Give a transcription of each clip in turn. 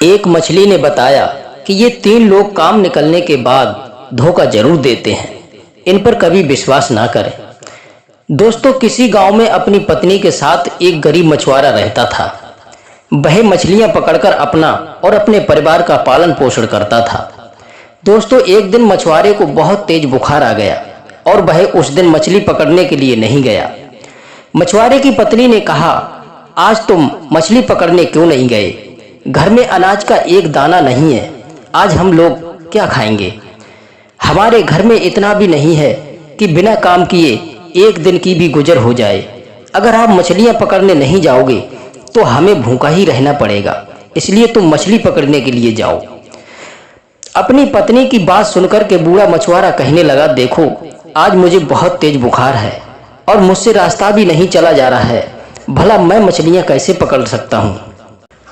एक मछली ने बताया कि ये 3 लोग काम निकलने के बाद धोखा जरूर देते हैं, इन पर कभी विश्वास ना करें। दोस्तों, किसी गांव में अपनी पत्नी के साथ एक गरीब मछुआरा रहता था। वह मछलियां पकड़कर अपना और अपने परिवार का पालन पोषण करता था। दोस्तों, एक दिन मछुआरे को बहुत तेज बुखार आ गया और वह उस दिन मछली पकड़ने के लिए नहीं गया। मछुआरे की पत्नी ने कहा, आज तुम मछली पकड़ने क्यों नहीं गए? घर में अनाज का एक दाना नहीं है, आज हम लोग क्या खाएंगे? हमारे घर में इतना भी नहीं है कि बिना काम किए एक दिन की भी गुजर हो जाए। अगर आप मछलियां पकड़ने नहीं जाओगे तो हमें भूखा ही रहना पड़ेगा, इसलिए तुम मछली पकड़ने के लिए जाओ। अपनी पत्नी की बात सुनकर के बूढ़ा मछुआरा कहने लगा, देखो, आज मुझे बहुत तेज बुखार है और मुझसे रास्ता भी नहीं चला जा रहा है, भला मैं मछलियां कैसे पकड़ सकता हूँ?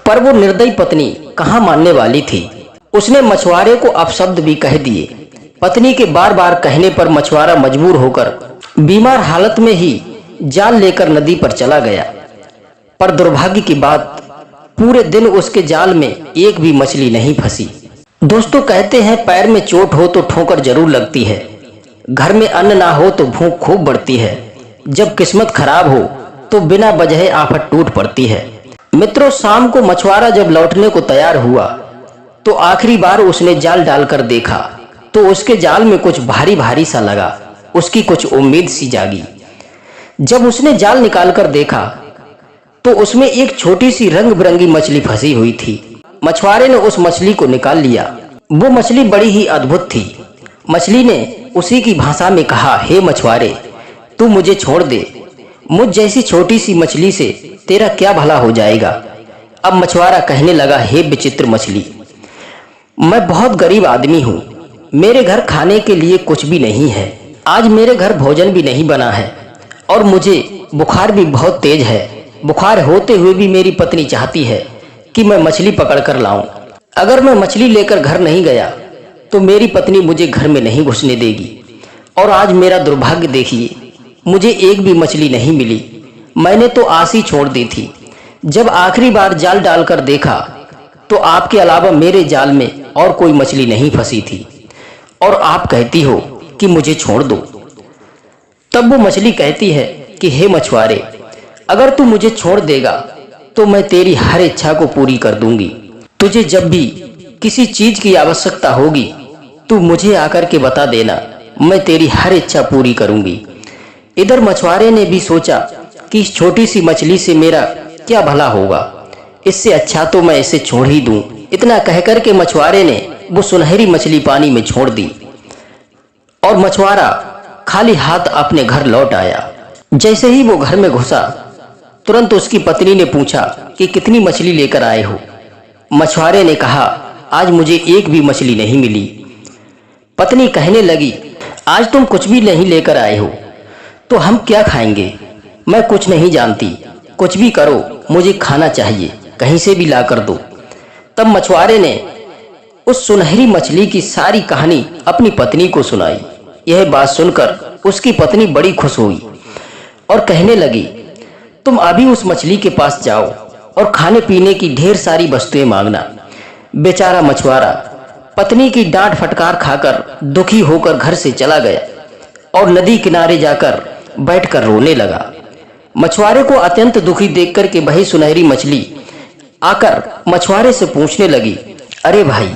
पर वो निर्दयी पत्नी कहाँ मानने वाली थी। उसने मछुआरे को अपशब्द भी कह दिए। पत्नी के बार बार कहने पर मछुआरा मजबूर होकर बीमार हालत में ही जाल लेकर नदी पर चला गया। पर दुर्भाग्य की बात, पूरे दिन उसके जाल में एक भी मछली नहीं फंसी। दोस्तों, कहते हैं पैर में चोट हो तो ठोकर जरूर लगती है, घर में अन्न ना हो तो भूख खूब बढ़ती है, जब किस्मत खराब हो तो बिना वजह आफत टूट पड़ती है। मित्रों, शाम को मछुआरा जब लौटने को तैयार हुआ तो आखिरी बार उसने जाल डालकर देखा तो उसके जाल में कुछ भारी भारी सा लगा। उसकी कुछ उम्मीद सी जागी। जब उसने जाल निकालकर देखा तो उसमें एक छोटी सी रंग बिरंगी मछली फंसी हुई थी। मछुआरे ने उस मछली को निकाल लिया। वो मछली बड़ी ही अद्भुत थी। मछली ने उसी की भाषा में कहा, हे मछुआरे, तू मुझे छोड़ दे, मुझ जैसी छोटी सी मछली से तेरा क्या भला हो जाएगा? अब मछुआरा कहने लगा, हे विचित्र मछली, मैं बहुत गरीब आदमी हूँ, मेरे घर खाने के लिए कुछ भी नहीं है, आज मेरे घर भोजन भी नहीं बना है और मुझे बुखार भी बहुत तेज है। बुखार होते हुए भी मेरी पत्नी चाहती है कि मैं मछली पकड़ कर लाऊं। अगर मैं मछली लेकर घर नहीं गया तो मेरी पत्नी मुझे घर में नहीं घुसने देगी। और आज मेरा दुर्भाग्य देखिए, मुझे एक भी मछली नहीं मिली। मैंने तो आस ही छोड़ दी थी। जब आखिरी बार जाल डालकर देखा तो आपके अलावा मेरे जाल में और कोई मछली नहीं फंसी थी और आप कहती हो कि मुझे छोड़ दो। तब वो मछली कहती है कि हे मछुआरे, अगर तू मुझे छोड़ देगा तो मैं तेरी हर इच्छा को पूरी कर दूंगी। तुझे जब भी किसी चीज की आवश्यकता होगी तू मुझे आकर के बता देना, मैं तेरी हर इच्छा पूरी करूंगी। इधर मछुआरे ने भी सोचा कि इस छोटी सी मछली से मेरा क्या भला होगा, इससे अच्छा तो मैं इसे छोड़ ही दूं। इतना कहकर के मछुआरे ने वो सुनहरी मछली पानी में छोड़ दी और मछुआरा खाली हाथ अपने घर लौट आया। जैसे ही वो घर में घुसा तुरंत उसकी पत्नी ने पूछा कि कितनी मछली लेकर आए हो? मछुआरे ने कहा, आज मुझे एक भी मछली नहीं मिली। पत्नी कहने लगी, आज तुम कुछ भी नहीं लेकर आए हो तो हम क्या खाएंगे? मैं कुछ नहीं जानती, कुछ भी करो, मुझे खाना चाहिए, कहीं से भी ला कर दो। तब मछुआरे ने उस सुनहरी मछली की सारी कहानी अपनी पत्नी को सुनाई। यह बात सुनकर उसकी पत्नी बड़ी खुश हुई और कहने लगी, तुम अभी उस मछली के पास जाओ और खाने पीने की ढेर सारी वस्तुएं मांगना। बेचारा मछुआरा पत्नी की डांट फटकार खाकर दुखी होकर घर से चला गया और नदी किनारे जाकर बैठकर रोने लगा। मछुआरे को अत्यंत दुखी देखकर के वही सुनहरी मछली आकर मछुआरे से पूछने लगी, अरे भाई,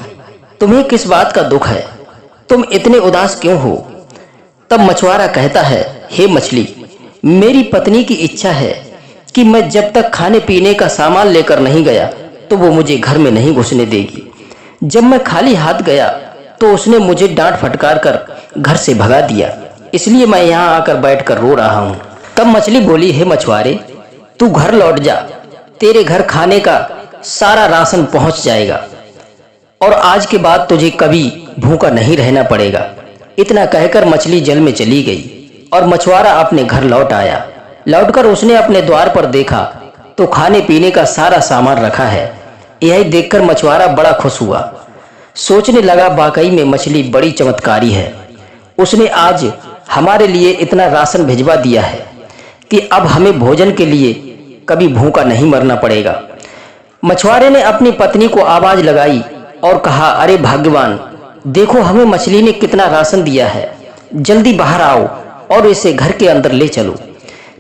तुम्हें किस बात का दुख है? तुम इतने उदास क्यों हो? तब मछुआरा कहता है, हे मछली, मेरी पत्नी की इच्छा है कि मैं जब तक खाने पीने का सामान लेकर नहीं गया तो वो मुझे घर में नहीं घुसने देगी। जब मैं खाली हाथ गया तो उसने मुझे डांट फटकार कर घर से भगा दिया, इसलिए मैं यहाँ आकर बैठकर रो रहा हूँ। तब मछली बोली, हे मछुआरे, तू घर लौट जा, तेरे घर खाने का सारा राशन पहुंच जाएगा और आज के बाद तुझे कभी भूखा नहीं रहना पड़ेगा। इतना कहकर मछली जल में चली गई और मछुआरा अपने घर लौट आया। लौटकर उसने अपने द्वार पर देखा तो खाने पीने का सारा सामान रखा है। यही देखकर मछुआरा बड़ा खुश हुआ। सोचने लगा, वाकई में मछली बड़ी चमत्कारी है। उसने आज हमारे लिए इतना राशन भिजवा दिया है कि अब हमें भोजन के लिए कभी भूखा नहीं मरना पड़ेगा। मछुआरे ने अपनी पत्नी को आवाज लगाई और कहा, अरे भाग्यवान, देखो हमें मछली ने कितना राशन दिया है, जल्दी बाहर आओ और इसे घर के अंदर ले चलो।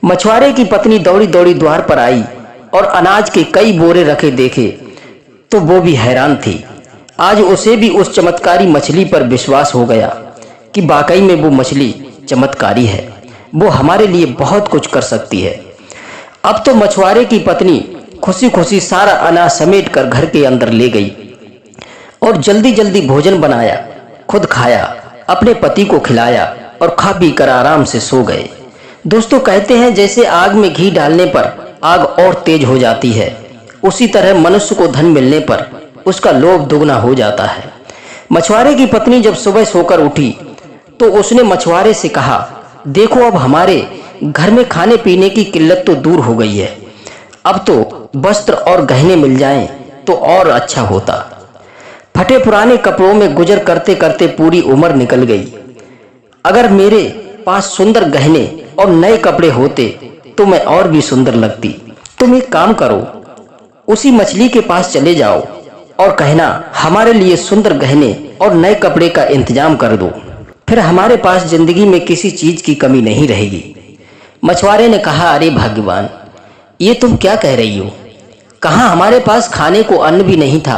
मछुआरे की पत्नी दौड़ी दौड़ी द्वार पर आई और अनाज के कई बोरे रखे देखे तो वो भी हैरान थी। आज उसे भी उस चमत्कारी मछली पर विश्वास हो गया कि वाकई में वो मछली चमत्कारी है, वो हमारे लिए बहुत कुछ कर सकती है। अब तो मछुआरे की पत्नी खुशी खुशी सारा अनाज समेट कर घर के अंदर ले गई और जल्दी जल्दी भोजन बनाया, खुद खाया, अपने पति को खिलाया और खा पी कर आराम से सो गए। दोस्तों, कहते हैं जैसे आग में घी डालने पर आग और तेज हो जाती है, उसी तरह मनुष्य को धन मिलने पर उसका लोभ दुगना हो जाता है। मछुआरे की पत्नी जब सुबह सोकर उठी तो उसने मछुआरे से कहा, देखो अब हमारे घर में खाने पीने की किल्लत तो दूर हो गई है, अब तो वस्त्र और गहने मिल जाएं तो और अच्छा होता। फटे पुराने कपड़ों में गुजर करते करते पूरी उम्र निकल गई। अगर मेरे पास सुंदर गहने और नए कपड़े होते तो मैं और भी सुंदर लगती। तुम एक काम करो, उसी मछली के पास चले जाओ और कहना हमारे लिए सुंदर गहने और नए कपड़े का इंतजाम कर दो, फिर हमारे पास जिंदगी में किसी चीज की कमी नहीं रहेगी। मछुआरे ने कहा, अरे भाग्यवान, ये तुम क्या कह रही हो? कहाँ हमारे पास खाने को अन्न भी नहीं था,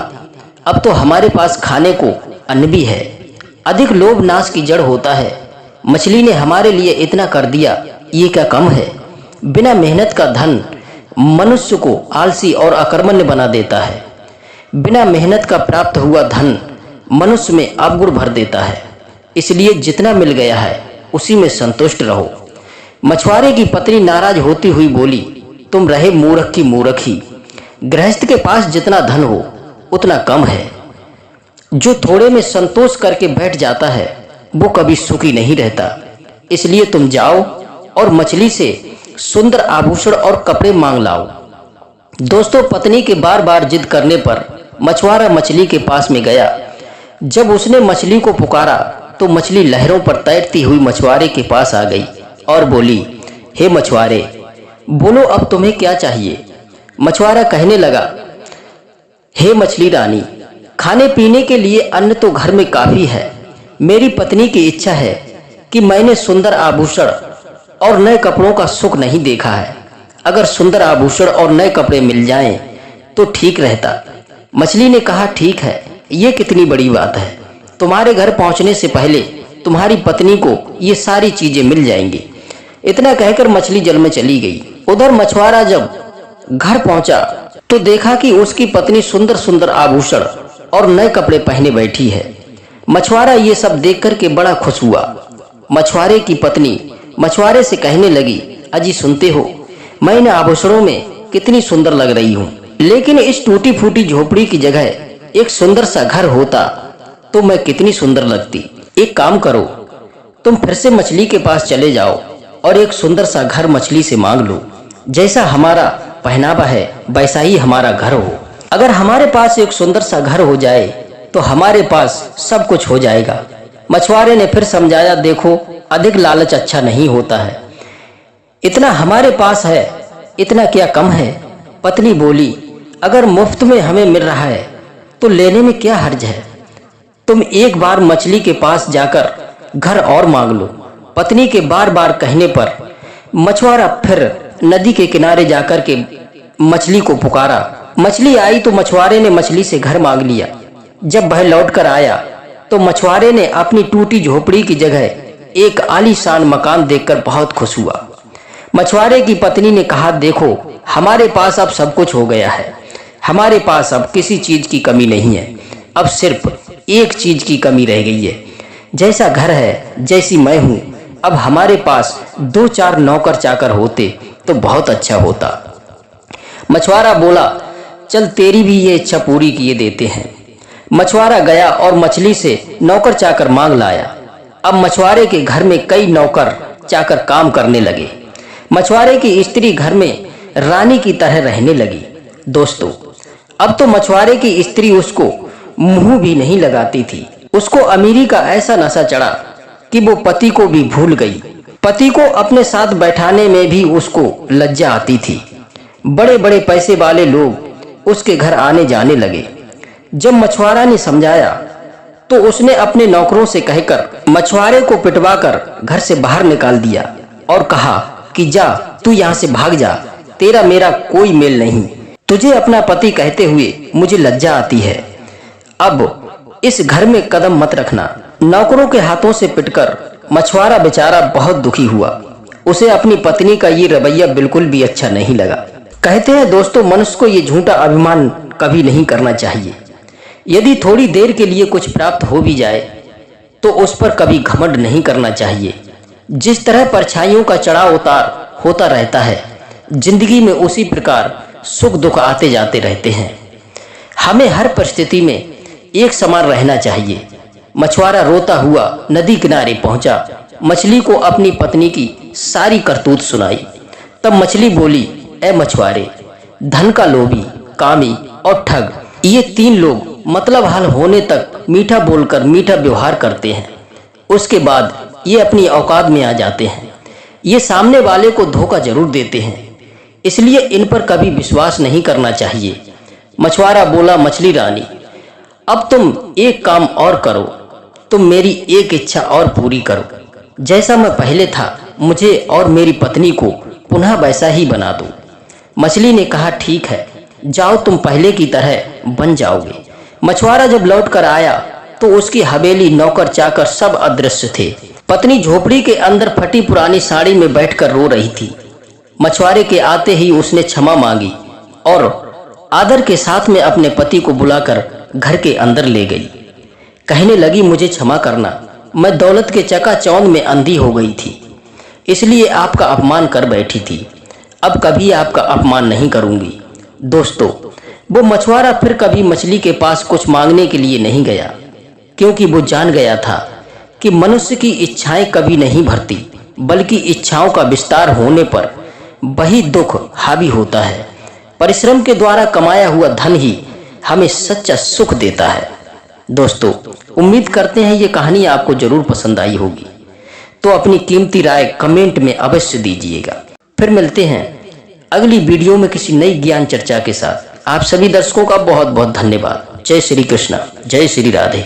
अब तो हमारे पास खाने को अन्न भी है। अधिक लोभ नाश की जड़ होता है। मछली ने हमारे लिए इतना कर दिया, ये क्या कम है? बिना मेहनत का धन मनुष्य को आलसी और अकर्मण्य बना देता है। बिना मेहनत का प्राप्त हुआ धन मनुष्य में अवगुण भर देता है। इसलिए जितना मिल गया है उसी में संतुष्ट रहो। मछुआरे की पत्नी नाराज होती हुई बोली, तुम रहे मूर्ख की मूर्खी, गृहस्थ के पास जितना धन हो उतना कम है। जो थोड़े में संतोष करके बैठ जाता है वो कभी सुखी नहीं रहता। इसलिए तुम जाओ और मछली से सुंदर आभूषण और कपड़े मांग लाओ। दोस्तों, पत्नी के बार बार जिद करने पर मछुआरा मछली के पास में गया। जब उसने मछली को पुकारा तो मछली लहरों पर तैरती हुई मछुआरे के पास आ गई और बोली, हे मछुआरे, बोलो अब तुम्हें क्या चाहिए? मछुआरा कहने लगा, हे मछली रानी, खाने पीने के लिए अन्न तो घर में काफी है। मेरी पत्नी की इच्छा है कि मैंने सुंदर आभूषण और नए कपड़ों का सुख नहीं देखा है। अगर सुंदर आभूषण और नए कपड़े मिल जाएं तो ठीक रहता। मछली ने कहा, ठीक है, ये कितनी बड़ी बात है। तुम्हारे घर पहुंचने से पहले तुम्हारी पत्नी को ये सारी चीजें मिल जाएंगी। इतना कहकर मछली जल में चली गई। उधर मछुआरा जब घर पहुंचा तो देखा कि उसकी पत्नी सुंदर सुंदर आभूषण और नए कपड़े पहने बैठी है। मछुआरा ये सब देखकर के बड़ा खुश हुआ। मछुआरे की पत्नी मछुआरे से कहने लगी, अजी सुनते हो, मैं इन आभूषणों में कितनी सुंदर लग रही हूँ, लेकिन इस टूटी फूटी झोपड़ी की जगह एक सुंदर सा घर होता तो मैं कितनी सुंदर लगती। एक काम करो, तुम फिर से मछली के पास चले जाओ और एक सुंदर सा घर मछली से मांग लो। जैसा हमारा पहनावा है वैसा ही हमारा घर हो। अगर हमारे पास एक सुंदर सा घर हो जाए तो हमारे पास सब कुछ हो जाएगा। मछुआरे ने फिर समझाया, देखो अधिक लालच अच्छा नहीं होता है। इतना हमारे पास है, इतना क्या कम है? पत्नी बोली, अगर मुफ्त में हमें मिल रहा है तो लेने में क्या हर्ज है? तुम एक बार मछली के पास जाकर घर और मांग लो। पत्नी के बार बार कहने पर मछुआरा फिर नदी के किनारे जाकर के मछली को पुकारा। मछली आई तो मछुआरे ने मछली से घर मांग लिया। जब वह लौटकर आया तो मछुआरे ने अपनी टूटी झोपड़ी की जगह एक आलीशान मकान देखकर बहुत खुश हुआ। मछुआरे की पत्नी ने कहा, देखो हमारे पास अब सब कुछ हो गया है। हमारे पास अब किसी चीज की कमी नहीं है। अब सिर्फ एक चीज की कमी रह गई है। जैसा घर है, जैसी मैं हूँ, अब हमारे पास 2-4 नौकर चाकर होते तो बहुत अच्छा होता। मछुआरा बोला, चल तेरी भी ये इच्छा पूरी किए देते हैं। मछुआरा गया और मछली से नौकर चाकर मांग लाया। अब मछुआरे के घर में कई नौकर चाकर काम करने लगे। मछुआरे की स्त्री घर में रानी की तरह रहने लगी। दोस्तों, अब तो मछुआरे की स्त्री उसको मुंह भी नहीं लगाती थी। उसको अमीरी का ऐसा नशा चढ़ा कि वो पति को भी भूल गई। पति को अपने साथ बैठाने में भी उसको लज्जा आती थी। बड़े बड़े पैसे वाले लोग उसके घर आने जाने लगे। जब मछुआरा ने समझाया तो उसने अपने नौकरों से कहकर मछुआरे को पिटवाकर घर से बाहर निकाल दिया और कहा कि जा, तू यहाँ से भाग जा, तेरा मेरा कोई मेल नहीं। तुझे अपना पति कहते हुए मुझे लज्जा आती है। अब इस घर में कदम मत रखना। नौकरों के हाथों से पिटकर मछुआरा बेचारा बहुत दुखी हुआ। उसे अपनी पत्नी का ये रवैया बिल्कुल भी अच्छा नहीं लगा। कहते हैं दोस्तों, मनुष्य को ये झूठा अभिमान कभी नहीं करना चाहिए। यदि थोड़ी देर के लिए कुछ प्राप्त हो भी जाए तो उस पर कभी घमंड नहीं करना चाहिए। जिस तरह परछाइयों का चढ़ाव उतार होता रहता है, जिंदगी में उसी प्रकार सुख दुख आते जाते रहते हैं। हमें हर परिस्थिति में एक समान रहना चाहिए। मछुआरा रोता हुआ नदी किनारे पहुंचा, मछली को अपनी पत्नी की सारी करतूत सुनाई। तब मछली बोली, ए मछुआरे, धन का लोभी, कामी और ठग, ये 3 लोग मतलब हाल होने तक मीठा बोलकर मीठा व्यवहार करते हैं। उसके बाद ये अपनी औकात में आ जाते हैं। ये सामने वाले को धोखा जरूर देते हैं, इसलिए इन पर कभी विश्वास नहीं करना चाहिए। मछुआरा बोला, मछली रानी, अब तुम एक काम और करो, तुम मेरी एक इच्छा और पूरी करो। जैसा मैं पहले था, मुझे और मेरी पत्नी को पुनः वैसा ही बना दो। मछली ने कहा, ठीक है, जाओ, तुम पहले की तरह बन जाओगे। मछुआरा जब लौट कर आया तो उसकी हवेली, नौकर चाकर सब अदृश्य थे। पत्नी झोपड़ी के अंदर फटी पुरानी साड़ी में बैठकर रो रही थी। मछुआरे के आते ही उसने क्षमा मांगी और आदर के साथ में अपने पति को बुलाकर घर के अंदर ले गई। कहने लगी, मुझे क्षमा करना, मैं दौलत के चकाचौंध में अंधी हो गई थी, इसलिए आपका अपमान कर बैठी थी। अब कभी आपका अपमान नहीं करूंगी। दोस्तों, वो मछुआरा फिर कभी मछली के पास कुछ मांगने के लिए नहीं गया, क्योंकि वो जान गया था कि मनुष्य की इच्छाएं कभी नहीं भरती, बल्कि इच्छाओं का विस्तार होने पर वही दुख हावी होता है। परिश्रम के द्वारा कमाया हुआ धन ही हमें सच्चा सुख देता है। दोस्तों, उम्मीद करते हैं ये कहानी आपको जरूर पसंद आई होगी, तो अपनी कीमती राय कमेंट में अवश्य दीजिएगा। फिर मिलते हैं अगली वीडियो में किसी नई ज्ञान चर्चा के साथ। आप सभी दर्शकों का बहुत बहुत धन्यवाद। जय श्री कृष्ण, जय श्री राधे।